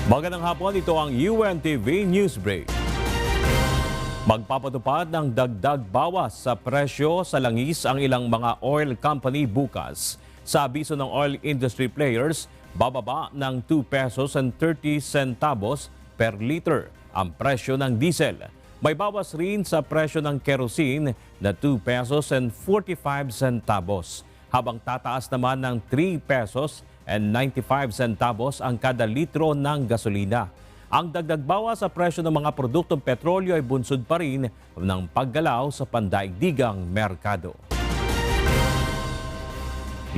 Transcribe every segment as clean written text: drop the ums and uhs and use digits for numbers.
Magandang hapon, ito ang UNTV News Break. Magpapatupad ng dagdag bawas sa presyo sa langis ang ilang mga oil company bukas. Sa abiso ng oil industry players, bababa ng 2 pesos and 30 centavos per liter ang presyo ng diesel. May bawas rin sa presyo ng kerosene na 2 pesos and 45 centavos, habang tataas naman ng 3 pesos and 95 centavos ang kada litro ng gasolina. Ang dagdag bawas sa presyo ng mga produktong petrolyo ay bunsod pa rin ng paggalaw sa pandaigdigang merkado.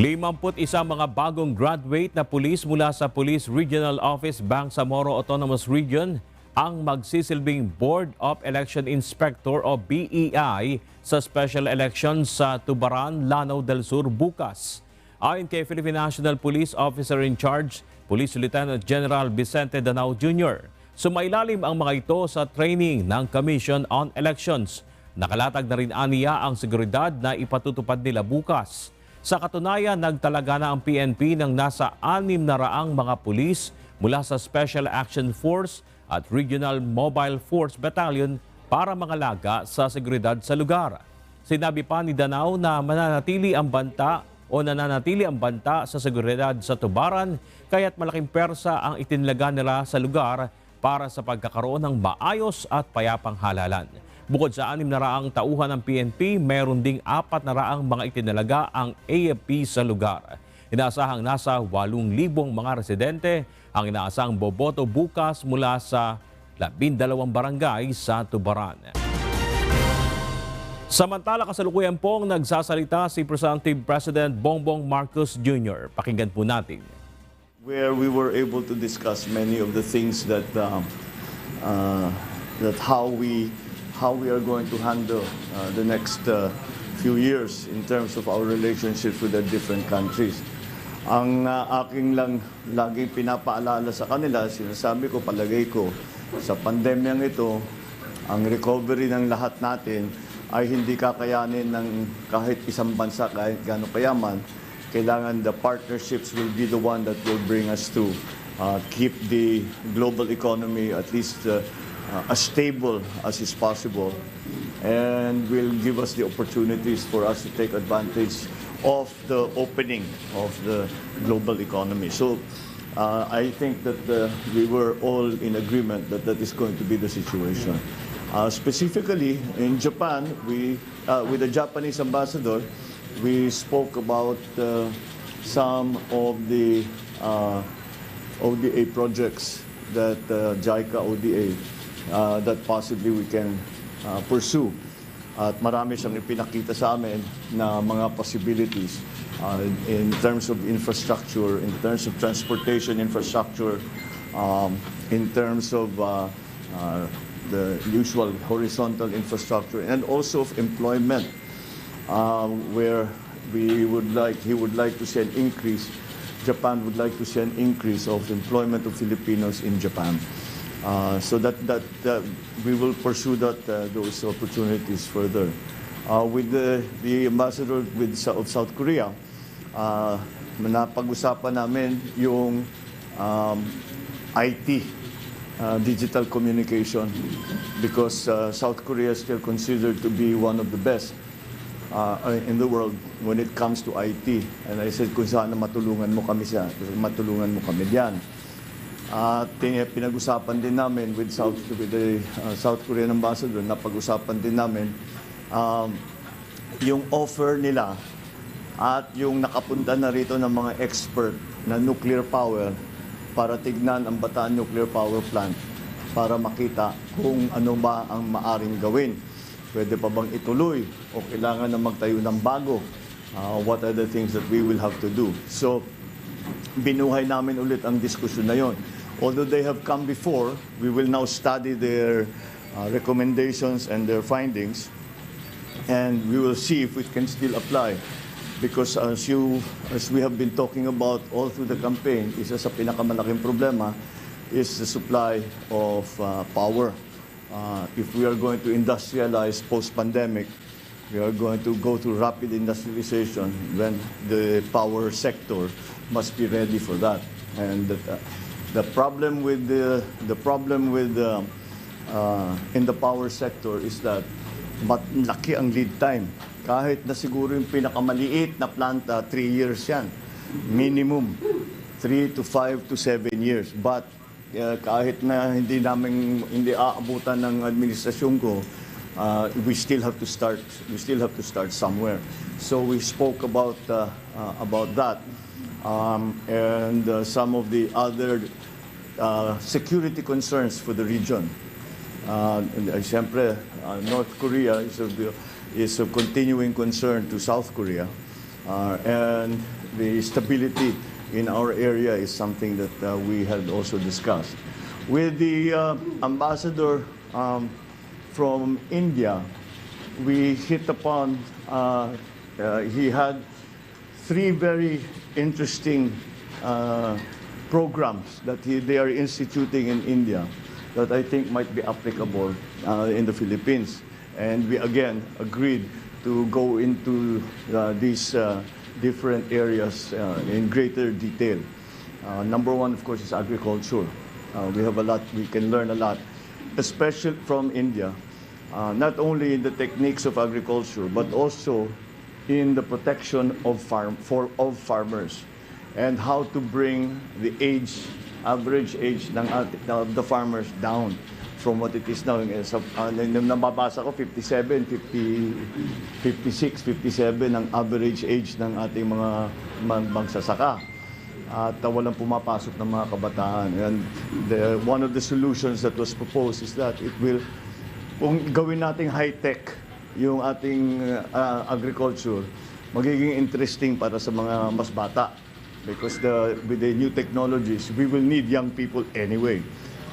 51 mga bagong graduate na pulis mula sa Police Regional Office Bangsamoro Autonomous Region ang magsisilbing Board of Election Inspector o BEI sa special elections sa Tubaran, Lanao del Sur bukas. Ayon kay Philippine National Police Officer in Charge, Police Lieutenant General Vicente Danao Jr., sumailalim ang mga ito sa training ng Commission on Elections. Nakalatag na rin aniya ang seguridad na ipatutupad nila bukas. Sa katunayan, nagtalaga na ang PNP ng nasa 600 mga pulis mula sa Special Action Force at Regional Mobile Force Battalion para mangalaga sa seguridad sa lugar. Sinabi pa ni Danao na nananatili ang banta sa seguridad sa Tubaran, kaya't malaking persa ang itinalaga nila sa lugar para sa pagkakaroon ng maayos at payapang halalan. Bukod sa 600 tauhan ng PNP, mayroon ding 400 mga itinalaga ang AFP sa lugar. Inaasahang nasa 8,000 mga residente ang inaasahang boboto bukas mula sa 12 barangay sa Tubaran. Samantala, kasalukuyan pong nagsasalita si Presumptive President Bongbong Marcos Jr. Pakinggan po natin. Where we were able to discuss many of the things that how we are going to handle the next few years in terms of our relationships with the different countries. Ang aking lang laging pinapaalala sa kanila, sinasabi ko, palagay ko, sa pandemyang ito, ang recovery ng lahat natin ay hindi kakayanin ng kahit isang bansa, kahit gaano kayaman. Kailangan the partnerships will be the one that will bring us to keep the global economy at least as stable as is possible, and will give us the opportunities for us to take advantage of the opening of the global economy. So I think that we were all in agreement that that is going to be the situation. Specifically in Japan, with the Japanese ambassador, we spoke about some of the ODA projects that JICA ODA that possibly we can pursue. At marami siyang ipinakita sa amin na mga possibilities in terms of infrastructure, in terms of transportation infrastructure, in terms of the usual horizontal infrastructure, and also of employment, where he would like to see an increase. Japan would like to see an increase of employment of Filipinos in Japan. So that we will pursue those opportunities further. With the ambassador of South Korea, napag-usapan namin yung IT, digital communication, because South Korea is still considered to be one of the best in the world when it comes to IT. And I said, kung sana matulungan mo kami diyan. At pinag-usapan din namin with the South Korean ambassador, napag-usapan din namin yung offer nila at yung nakapunta na rito ng mga expert na nuclear power para tignan ang Bataan Nuclear Power Plant para makita kung ano ba ang maaring gawin. Pwede pa bang ituloy o kailangan na magtayo ng bago? What are the things that we will have to do? So, binuhay namin ulit ang diskusyon na yon. Although they have come before, we will now study their recommendations and their findings, and we will see if it can still apply. Because as we have been talking about all through the campaign, isa sa pinakamalaking problema is the supply of power. If we are going to industrialize post-pandemic, we are going to go through rapid industrialization, then the power sector must be ready for that. And The problem with in the power sector is that laki ang lead time. Kahit na siguro yung pinakamaliit na planta, 3 years yan. Minimum, 3 to 5 to 7 years. But kahit na hindi aabutan ng administrasyon ko, we still have to start somewhere. So we spoke about that. And some of the other security concerns for the region. Siyempre, North Korea is of continuing concern to South Korea, and the stability in our area is something that we had also discussed. With the ambassador from India, we hit upon, he had 3 very interesting programs that they are instituting in India that I think might be applicable in the Philippines. And we again agreed to go into these different areas in greater detail. Number 1, of course, is agriculture. We have a lot, we can learn a lot, especially from India, not only in the techniques of agriculture, but also in the protection of farmers, and how to bring the average age of the farmers down from what it is now. Nababasa ko 57, 56, 57 ang average age ng ating mga magsasaka. At walang pumapasok ng mga kabataan. And one of the solutions that was proposed is that kung gawin nating high-tech yung ating agriculture, magiging interesting para sa mga mas bata. Because with the new technologies, we will need young people anyway.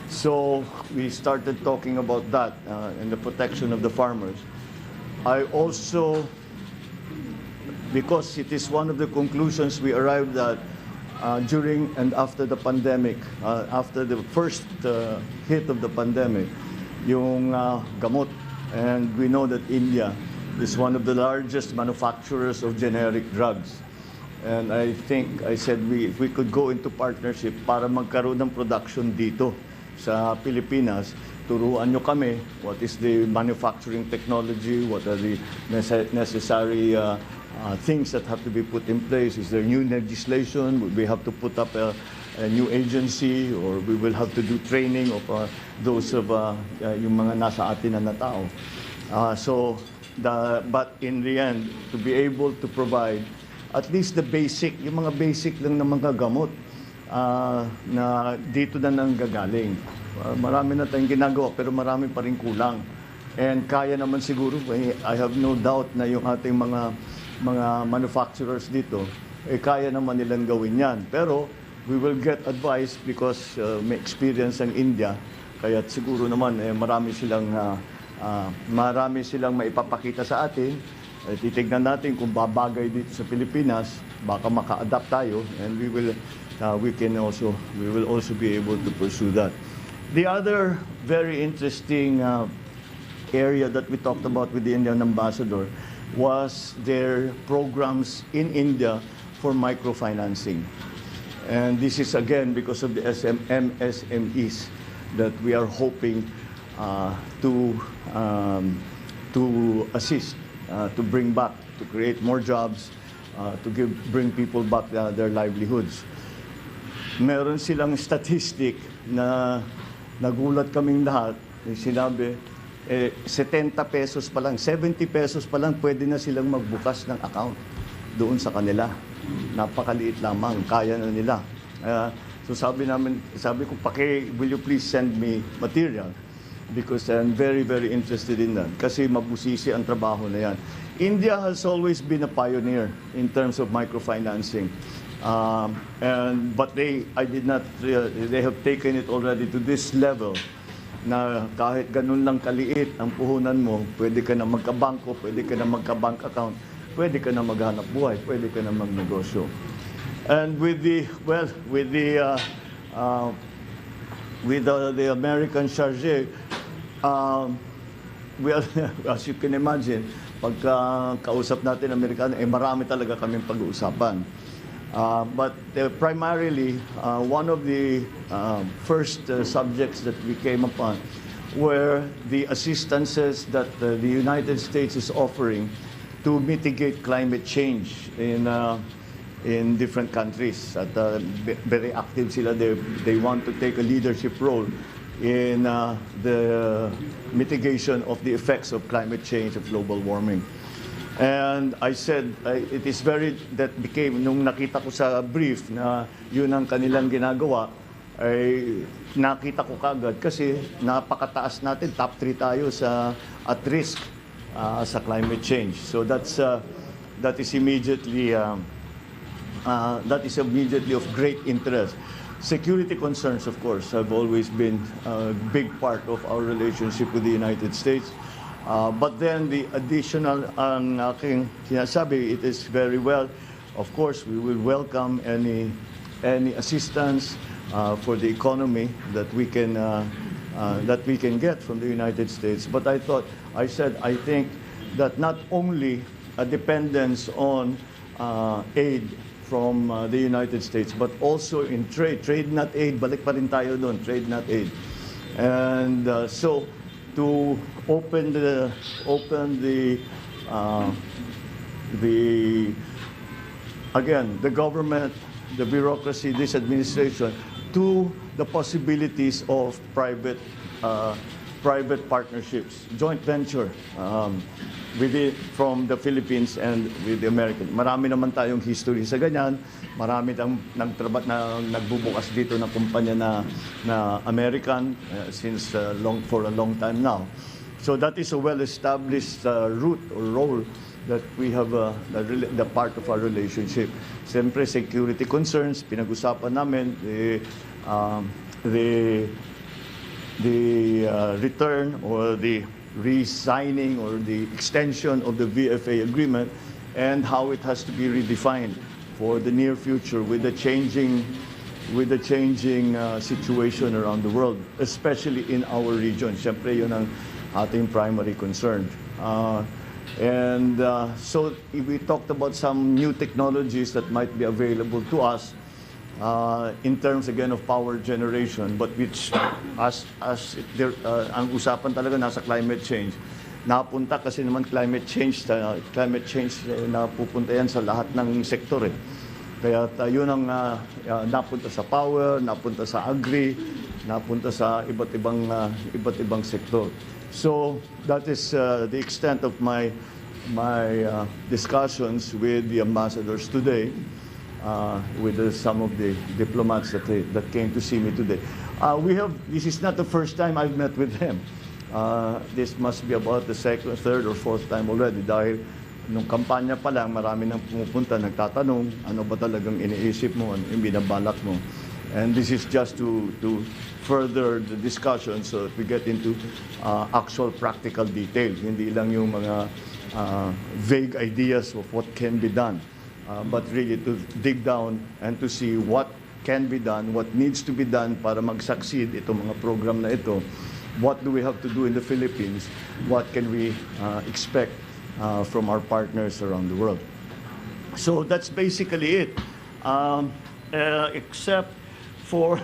So we started talking about that and the protection of the farmers. I also, because it is one of the conclusions we arrived at during and after the pandemic, after the first hit of the pandemic, yung gamot. And we know that India is one of the largest manufacturers of generic drugs. And I think I said if we could go into partnership para magkaroon ng production dito sa Pilipinas, turuan nyo kami what is the manufacturing technology, what are the necessary things that have to be put in place. Is there new legislation? We have to put up a new agency, or we will have to do training of those of yung mga nasa atin na tao. But in the end, to be able to provide at least the basic, yung mga basic lang na mga gamot na dito na nanggagaling. Marami na tayong ginagawa, pero marami pa rin kulang. And kaya naman siguro, I have no doubt na yung ating mga manufacturers dito, kaya naman nilang gawin yan. Pero we will get advice because may experience ang India, kaya siguro naman marami silang maipapakita sa atin. Titignan natin kung babagay dito sa Pilipinas, baka maka-adapt tayo, and we will also be able to pursue that. The other very interesting area that we talked about with the Indian ambassador was their programs in India for microfinancing. And this is again because of the MSMEs that we are hoping to assist, to bring back, to create more jobs, to bring people back their livelihoods. Meron silang statistic na nagulat kaming lahat. Sinabi, 70 pesos pa lang, 70 pesos pa lang, pwede na silang magbukas ng account doon sa kanila. Napakaliit lamang, kaya na nila. So sabi ko, will you please send me material? Because I'm very, very interested in that. Kasi mabusisi ang trabaho na yan. India has always been a pioneer in terms of microfinancing. But they have taken it already to this level na kahit ganun lang kaliit ang puhunan mo, pwede ka na magkabangko, pwede ka na magka-bank account, pwede ka na maghanap buhay, pwede ka na magnegosyo. And with the American charge, well, as you can imagine, pagka kausap natin Amerikano, marami talaga kaming pag-uusapan. But primarily, one of the first subjects that we came upon were the assistances that the United States is offering to mitigate climate change in different countries. At very active sila. They want to take a leadership role in the mitigation of the effects of climate change, of global warming. And I said, it is that became, nung nakita ko sa brief na yun ang kanilang ginagawa, ay nakita ko kagad kasi napakataas natin, top 3 tayo at risk sa climate change. So that is immediately of great interest. Security concerns, of course, have always been a big part of our relationship with the United States. But then the additional, ang aking sinasabi, it is very well. Of course, we will welcome any assistance for the economy that we can get from the United States. But I think that not only a dependence on aid from the United States, but also in trade not aid, balik pa rin tayo doon, trade not aid. And so to open the government, the bureaucracy, this administration, to the possibilities of private partnerships, joint venture from the Philippines and with the American. Marami naman tayong history sa ganyan. Marami nagbubukas dito ng kumpanya na American for a long time now. So that is a well-established route or role that we have the part of our relationship. Siyempre, security concerns, pinag-usapan namin the return or the re-signing or the extension of the VFA agreement and how it has to be redefined for the near future with the changing situation around the world, especially in our region. Siyempre, yun ang ating primary concern. So we talked about some new technologies that might be available to us in terms again of power generation, but which ang usapan talaga nasa climate change. Napunta kasi naman climate change napupunta yan sa lahat ng sektor eh. Kaya yun ang napunta sa power, napunta sa agri, napunta sa iba't ibang sektor. So that is the extent of my discussions with the ambassadors today. With some of the diplomats that came to see me today. This is not the first time I've met with them. This must be about the second, third, or fourth time already dahil nung kampanya pa lang, marami nang pumupunta, nagtatanong, ano ba talagang iniisip mo, ano yung binabalak mo. And this is just to further the discussion so that we get into actual practical details, hindi lang yung mga vague ideas of what can be done. But really to dig down and to see what can be done, what needs to be done para mag-succeed itong mga program na ito. What do we have to do in the Philippines? What can we expect from our partners around the world? So that's basically it. Except for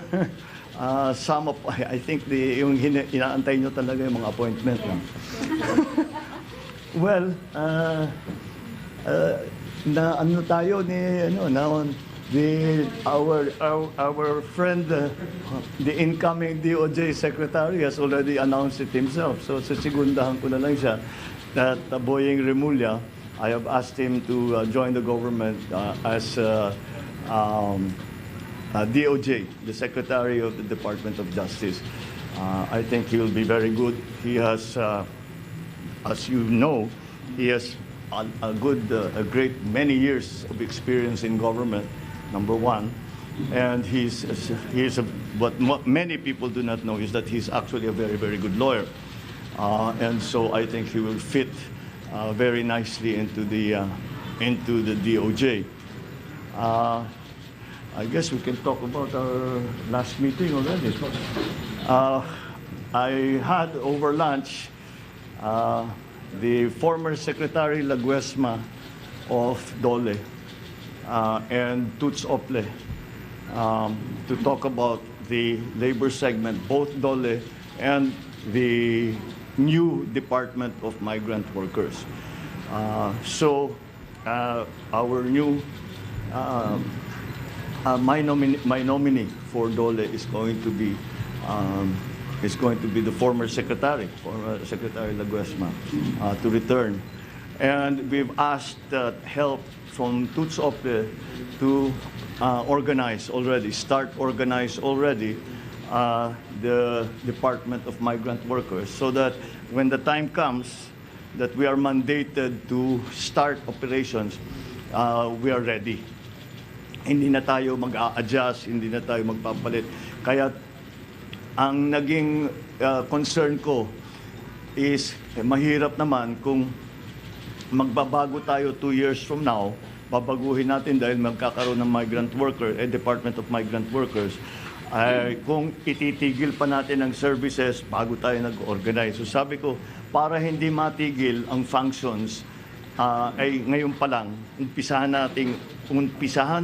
some of, I think yung inaantay nyo talaga yung mga appointment. Well, na ano tayo ni our friend the incoming DOJ secretary has already announced it himself, so sa segundahan ko na lang siya that Boying Remulla, I have asked him to join the government as DOJ, the Secretary of the Department of Justice. I think he will be very good. He has as you know, he has a great many years of experience in government, number one. And what many people do not know is that he's actually a very, very good lawyer. And so I think he will fit very nicely into the DOJ. I guess we can talk about our last meeting already. I had over lunch the former Secretary Laguesma of DOLE. and Tuts Ople to talk about the labor segment, both DOLE and the new Department of Migrant Workers. Our new my nominee for DOLE is going to be the former Secretary Laguesma, to return. And we've asked help from Tuts Ople to organize already the Department of Migrant Workers, so that when the time comes that we are mandated to start operations, we are ready. Hindi na tayo mag-a-adjust, hindi na tayo magpapalit. Kaya ang naging concern ko is mahirap naman kung magbabago tayo 2 years from now, babaguhin natin dahil magkakaroon ng Department of Migrant Workers. Kung ititigil pa natin ang services bago tayo nag-organize. So sabi ko, para hindi matigil ang functions, ay ngayon pa lang, umpisahan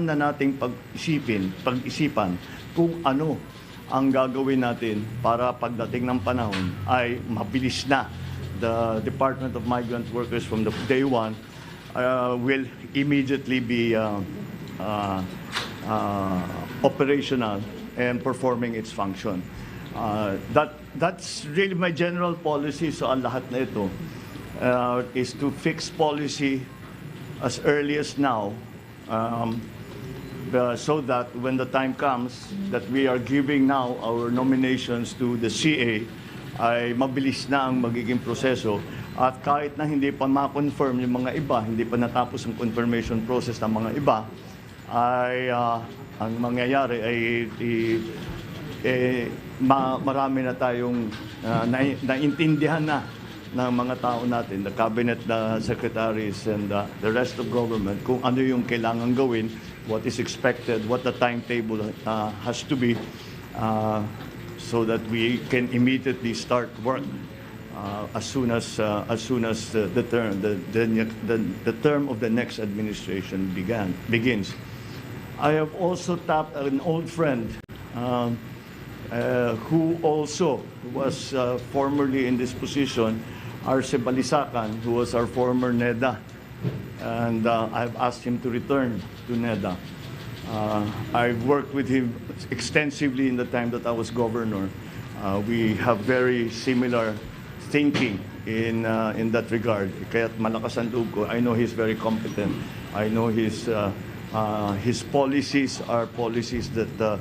na nating pag-isipan kung ano ang gagawin natin para pagdating ng panahon ay mabilis na. The Department of Migrant Workers from the day one will immediately be operational and performing its function. That's really my general policy sa lahat na ito, is to fix policy as early as now, so that when the time comes that we are giving now our nominations to the CA, ay mabilis na ang magiging proseso. At kahit na hindi pa ma-confirm yung mga iba, hindi pa natapos ang confirmation process ng mga iba, ay ang mangyayari ay marami na tayong naintindihan na ng mga tao natin, the cabinet secretaries and the rest of government, kung ano yung kailangan gawin, what is expected, what the timetable has to be, so that we can immediately start work as soon as the term of the next administration begins. I have also tapped an old friend who also was formerly in this position, Arce Balisacan, who was our former NEDA, and I've asked him to return to NEDA. I've worked with him extensively in the time that I was governor. We have very similar thinking in that regard. Kaya't malakas ang loob ko. I know he's very competent. I know his policies are policies that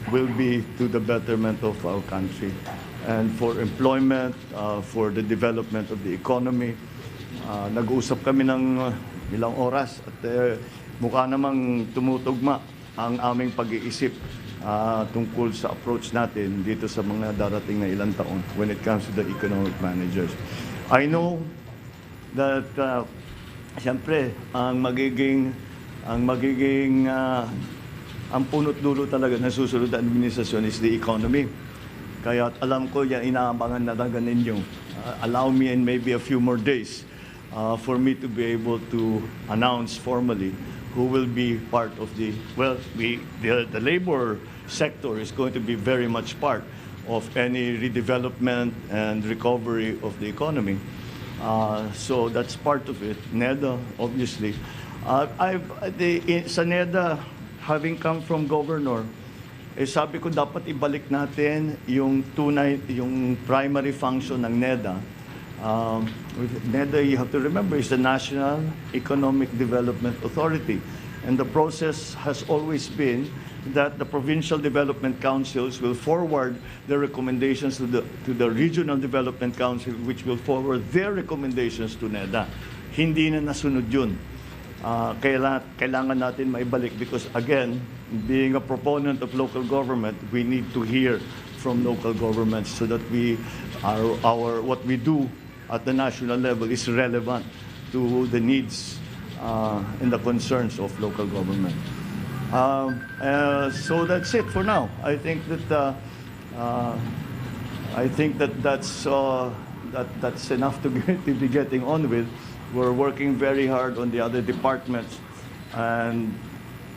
will be to the betterment of our country and for employment, for the development of the economy. Nag-uusap kami ng ilang oras at mukha namang tumutugma ang aming pag-iisip tungkol sa approach natin dito sa mga darating na ilang taon when it comes to the economic managers. I know that siyempre ang punot dulo talaga na susunod na administrasyon is the economy. Kaya alam ko yan, inaabangan na talaga ninyo. Allow me in maybe a few more days for me to be able to announce formally who will be part of the labor sector is going to be very much part of any redevelopment and recovery of the economy. So that's part of it. NEDA, obviously. Sa NEDA, having come from governor, sabi ko dapat ibalik natin yung primary function ng NEDA. NEDA, you have to remember, is the National Economic Development Authority. And the process has always been that the provincial development councils will forward their recommendations to the regional development council, which will forward their recommendations to NEDA. Hindi na nasunod yun. Kailangan natin maibalik because, again, being a proponent of local government, we need to hear from local governments so that what we do at the national level is relevant to the needs and the concerns of local government. So that's it for now. I think that's enough to be getting on with. We're working very hard on the other departments And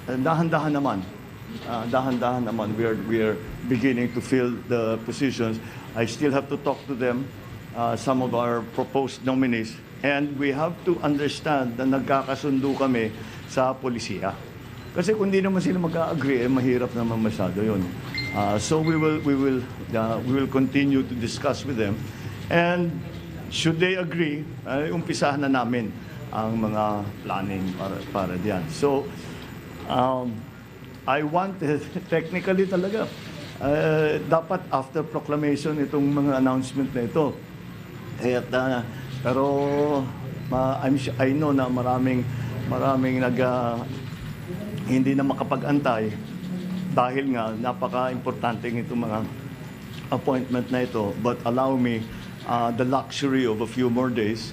dahan-dahan naman. Dahan-dahan naman. We are beginning to fill the positions. I still have to talk to them, some of our proposed nominees. And we have to understand na nagkakasundo kami sa polisiya. Kasi kung di naman sila mag-agree, mahirap naman masyado yun. So we will continue to discuss with them. And should they agree, umpisahan na namin ang mga planning para diyan. So I wanted, technically talaga, dapat after proclamation itong mga announcement na ito. Pero I know na maraming hindi na makapag-antay dahil nga napaka-importante itong mga appointment na ito. But allow me the luxury of a few more days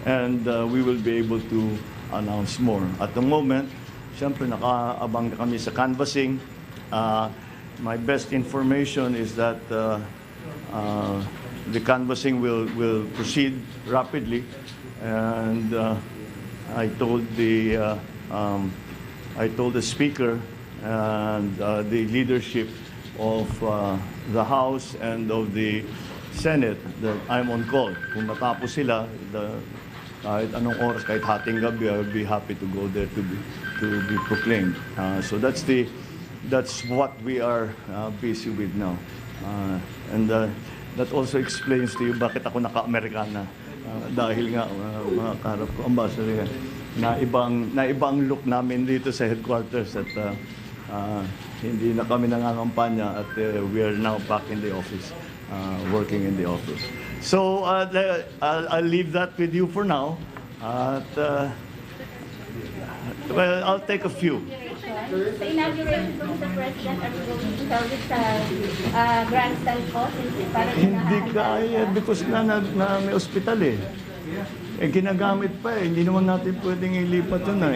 and we will be able to announce more. At the moment, siyempre nakaabang kami sa canvassing. My best information is that the canvassing will proceed rapidly, and I told the speaker and the leadership of the House and of the Senate that I'm on call. Kung matapos sila, kahit anong oras, kahit hating gabi, I would be happy to go there to be proclaimed. So that's what we are busy with now, and that also explains to you bakit ako naka-Amerikana. Dahil nga mga kaharap ko, ambassador, na ibang look namin dito sa headquarters at hindi na kami nangangampanya at we are now back in the office, working in the office. So I'll leave that with you for now. Well, I'll take a few. Sa inauguration po sa President, are we going to hold it sa grandstand po? Hindi kaya because na may ospital eh. Ginagamit pa eh. Hindi naman natin pwedeng ilipat yun na.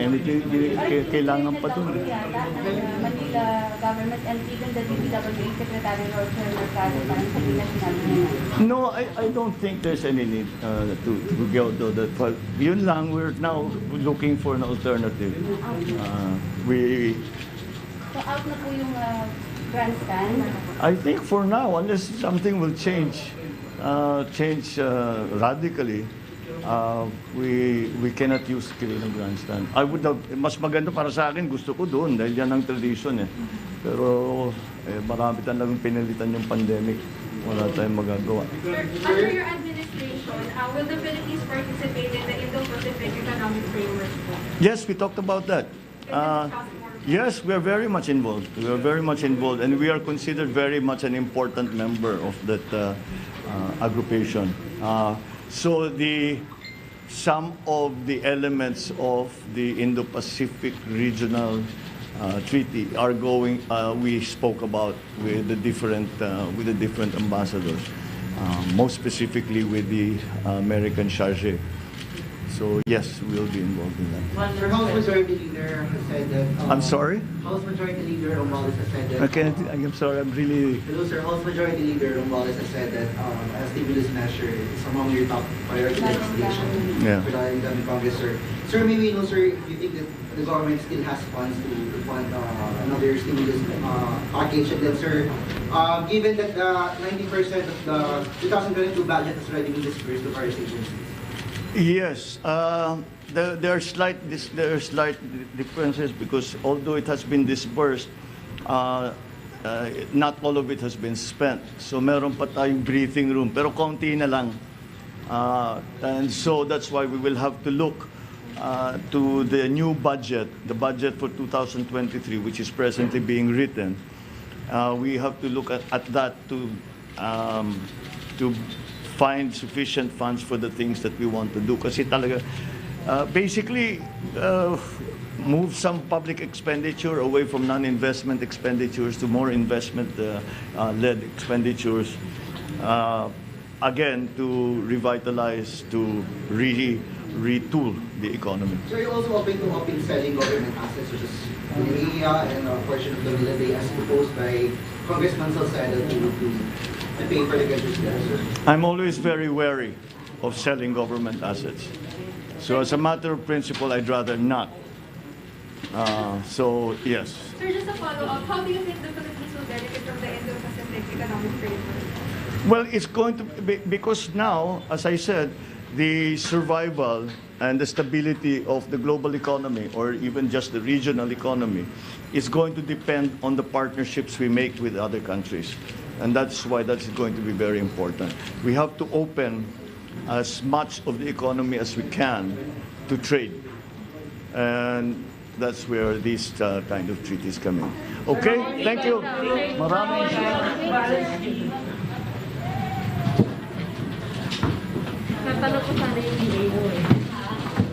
Kailangan pa dun. Manila government and even the DPWA Secretary Lord Mercado parang sabi na sinabi niya. No, I don't think there's any need to go to that. But yun lang, we're now looking for an alternative. So out na po yung grandstand? I think for now, unless something will change radically, we cannot use Kirinong Grandstand. I would have, mas maganda para sa akin, gusto ko doon dahil yan ang tradition eh. Pero marami talagang pinilitan yung pandemic. Wala tayong magagawa. Sir, under your administration, will the Philippines participate in the Indo-Pacific Economic Framework? Yes, we talked about that. Yes, we are very much involved. We are very much involved, and we are considered very much an important member of that aggregation. So some of the elements of the Indo-Pacific Regional Treaty are going. We spoke about with the different ambassadors, most specifically with the American charge. So yes, we'll be involved in that. Sir, House Majority Leader has said that... I'm sorry? House Majority Leader Romualdez has said that... I'm sorry, I'm really... Hello, sir. House Majority Leader Romualdez has said that a stimulus measure is among your top priority legislation for the incoming Congress, sir. Sir, may we know, sir, if you think that the government still has funds to fund another stimulus package, and then, sir, given that 90% of the 2022 budget has already been disbursed to various agencies? Yes, there are slight differences because although it has been disbursed, not all of it has been spent. So meron pa tayong breathing room, pero konti na lang. And so that's why we will have to look to the new budget, the budget for 2023, which is presently being written. We have to look at that to find sufficient funds for the things that we want to do. Kasi talaga, basically, move some public expenditure away from non-investment expenditures to more investment-led expenditures. Again, to revitalize, to retool the economy. So you're also open to selling government assets such as Tunghayan and a portion of the Balita as proposed by Congressman Salcedo to pay for the country's debt, sir? I'm always very wary of selling government assets. So as a matter of principle, I'd rather not. So, yes. Sir, just a follow-up, how do you think the Philippines will benefit from the Indo-Pacific Economic Framework? Well, it's going to be, because now, as I said, the survival and the stability of the global economy, or even just the regional economy, is going to depend on the partnerships we make with other countries. And that's why that's going to be very important. We have to open as much of the economy as we can to trade. And that's where these kind of treaties come in. Okay, thank you. Maraming Natanong ko sana yung DA mo eh.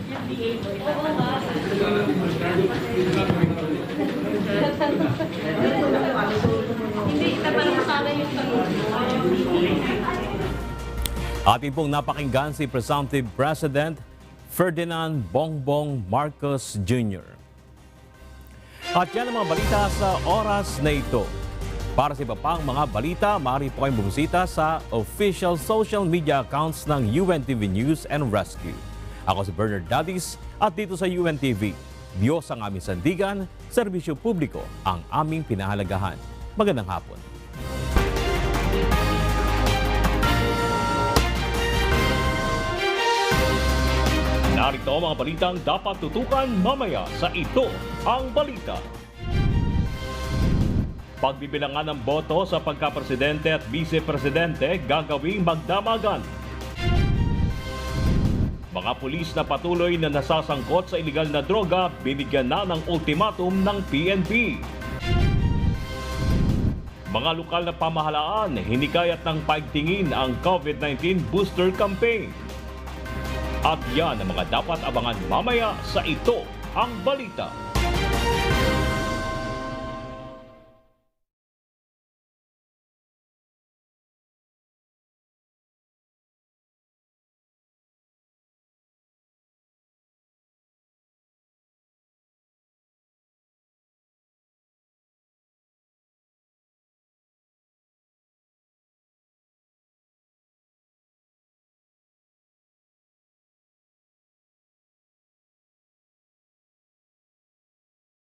Yung DA mo eh. Oo nga. Hindi, natanong ko sana yung Atin pong napakinggan si Presumptive President Ferdinand Bongbong Marcos Jr. At yan ang mga balita sa oras na ito. Para sa iba pang mga balita, maaari po kayong bumisita sa official social media accounts ng UNTV News and Rescue. Ako si Bernard Dadis at dito sa UNTV, Diyos ang aming sandigan, serbisyo publiko ang aming pinahalagahan. Magandang hapon. Narito ang mga balitang dapat tutukan mamaya sa Ito ang Balita. Pagbibilangan ng boto sa pagkapresidente at vice-presidente gagawing magdamagan. Mga pulis na patuloy na nasasangkot sa iligal na droga binigyan na ng ultimatum ng PNP. Mga lokal na pamahalaan hinikayat ng paigtingin ang COVID-19 booster campaign. At yan ang mga dapat abangan mamaya sa Ito ang Balita.